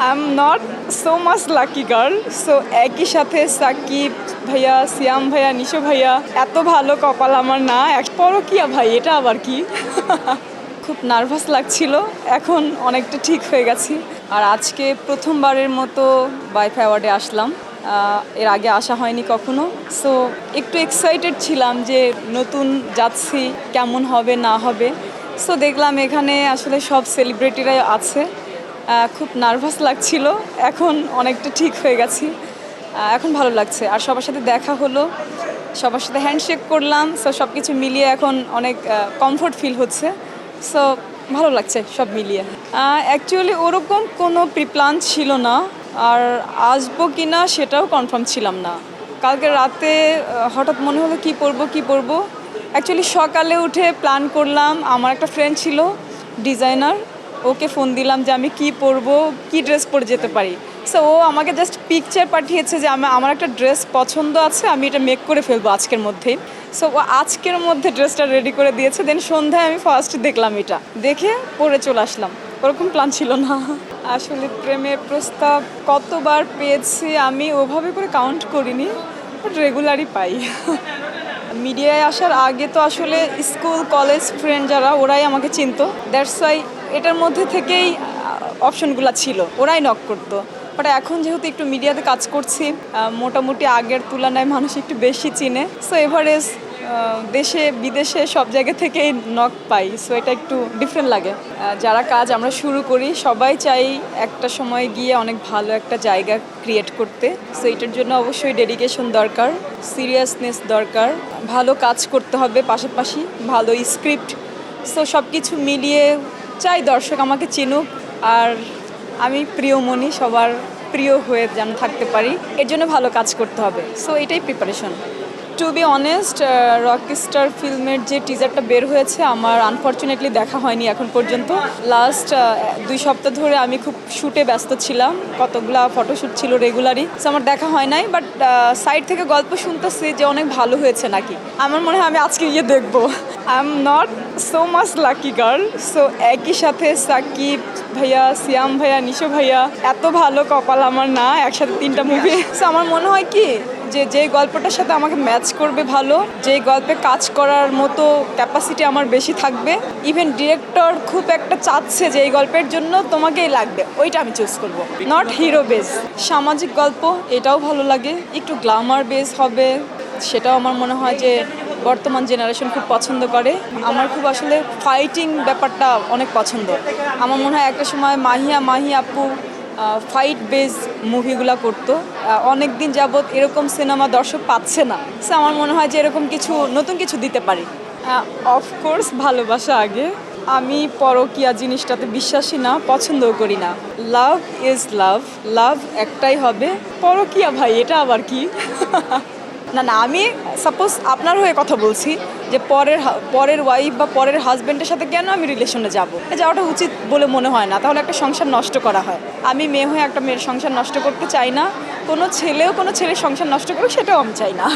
I am not so much lucky girl. So একই সাথে সাকিব ভাইয়া, সিয়াম ভাইয়া, নিশো ভাইয়া, এত ভালো কপাল আমার না। পরকিয়া ভাই, এটা আবার কি? খুব নার্ভাস লাগছিল, এখন অনেকটা ঠিক হয়ে গেছি। আর আজকে প্রথমবারের মতো ওয়াইফ অ্যাওয়ার্ডে আসলাম। এর আগে আসা হয়নি কখনো। সো একটু এক্সাইটেড ছিলাম যে নতুন যাচ্ছি, কেমন হবে না হবে। সো দেখলাম এখানে আসলে সব সেলিব্রিটিরাই আছে। খুব নার্ভাস লাগছিল, এখন অনেকটা ঠিক হয়ে গেছি। এখন ভালো লাগছে, আর সবার সাথে দেখা হলো, সবার সাথে হ্যান্ডশেক করলাম। সো সব কিছু মিলিয়ে এখন অনেক কমফোর্ট ফিল হচ্ছে। সো ভালো লাগছে সব মিলিয়ে। অ্যাকচুয়ালি ওরকম কোনো প্রিপ্ল্যান ছিল না, আর আসবো কি না সেটাও কনফার্ম ছিলাম না। কালকে রাতে হঠাৎ মনে হলো কী পরবো। অ্যাকচুয়ালি সকালে উঠে প্ল্যান করলাম, আমার একটা ফ্রেন্ড ছিল ডিজাইনার, ওকে ফোন দিলাম যে আমি কী পরবো, কী ড্রেস পরে যেতে পারি। সো ও আমাকে জাস্ট পিকচার পাঠিয়েছে যে আমার একটা ড্রেস পছন্দ আছে, আমি এটা মেক করে ফেলবো আজকের মধ্যেই। সো ও আজকের মধ্যে ড্রেসটা রেডি করে দিয়েছে। দেন সন্ধ্যায় আমি ফার্স্ট দেখলাম, এটা দেখে পরে চলে আসলাম। ওরকম প্ল্যান ছিল না। আসলে প্রেমের প্রস্তাব কতবার পেয়েছি আমি ওভাবে করে কাউন্ট করিনি, বাট রেগুলারই পাই। মিডিয়ায় আসার আগে তো আসলে স্কুল কলেজ ফ্রেন্ড যারা, ওরাই আমাকে চিনতো। দ্যাটস ওয়াই এটার মধ্যে থেকেই অপশনগুলো ছিল, ওরাই নক করতো। বাট এখন যেহেতু একটু মিডিয়াতে কাজ করছি, মোটামুটি আগের তুলনায় মানুষ একটু বেশি চিনে। সো এভারেজ দেশে বিদেশে সব জায়গা থেকেই নক পাই। সো এটা একটু ডিফারেন্ট লাগে। যারা কাজ আমরা শুরু করি সবাই চাই একটা সময় গিয়ে অনেক ভালো একটা জায়গা ক্রিয়েট করতে। সো এটার জন্য অবশ্যই ডেডিকেশন দরকার, সিরিয়াসনেস দরকার, ভালো কাজ করতে হবে, পাশাপাশি ভালো স্ক্রিপ্ট। সো সব কিছু মিলিয়ে চাই দর্শক আমাকে চিনুক, আর আমি প্রিয়মণি, সবার প্রিয় হয়ে যেন থাকতে পারি, এর জন্য ভালো কাজ করতে হবে। সো এটাই preparation. To be honest, Rockstar ফিল্মের যে টিজারটা বের হয়েছে আমার আনফর্চুনেটলি দেখা হয়নি এখন পর্যন্ত। লাস্ট 2 সপ্তাহ ধরে আমি খুব শ্যুটে ব্যস্ত ছিলাম, কতগুলা ফটোশ্যুট ছিল রেগুলারই। সো আমার দেখা হয় নাই, বাট সাইড থেকে গল্প শুনতেছি যে অনেক ভালো হয়েছে নাকি। আমার মনে হয় আমি আজকে গিয়ে দেখবো। I am not so much lucky girl. So একই সাথে সাকিব ভাইয়া, সিয়াম ভাইয়া, নিশো ভাইয়া, এত ভালো কপাল আমার না একসাথে 3টা মুভি। সো আমার মনে হয় কি যে গল্পটার সাথে আমাকে ম্যাচ করবে ভালো, যে গল্পে কাজ করার মতো ক্যাপাসিটি আমার বেশি থাকবে, ইভেন ডিরেক্টর খুব একটা চাচ্ছে যে এই গল্পের জন্য তোমাকেই লাগবে, ওইটা আমি চুজ করব। নট হিরো বেস, সামাজিক গল্প, এটাও ভালো লাগে। একটু গ্ল্যামার বেস হবে, সেটাও আমার মনে হয় যে বর্তমান জেনারেশন খুব পছন্দ করে। আমার খুব আসলে ফাইটিং ব্যাপারটা অনেক পছন্দ। আমার মনে হয় একটা সময় মাহি আপু ফাইট বেস মুভিগুলো করতো। অনেক দিন যাবৎ এরকম সিনেমা দর্শক পাচ্ছে না। সো আমার মনে হয় যে এরকম কিছু নতুন কিছু দিতে পারি। অফকোর্স ভালোবাসা আগে। আমি পরকীয়া জিনিসটাতে বিশ্বাসী না, পছন্দও করি না। লাভ ইজ লাভ, লাভ একটাই হবে। পরকীয়া ভাই, এটা আবার কি? না, আমি সাপোজ আপনার হয়ে কথা বলছি যে পরের ওয়াইফ বা পরের হাজব্যান্ডের সাথে কেন আমি রিলেশনে যাওয়াটা উচিত বলে মনে হয় না। তাহলে একটা সংসার নষ্ট করা হয়। আমি মেয়ে হয়ে একটা মেয়ের সংসার নষ্ট করতে চাই না। কোনো ছেলের সংসার নষ্ট করুক, সেটাও আমি চাই না।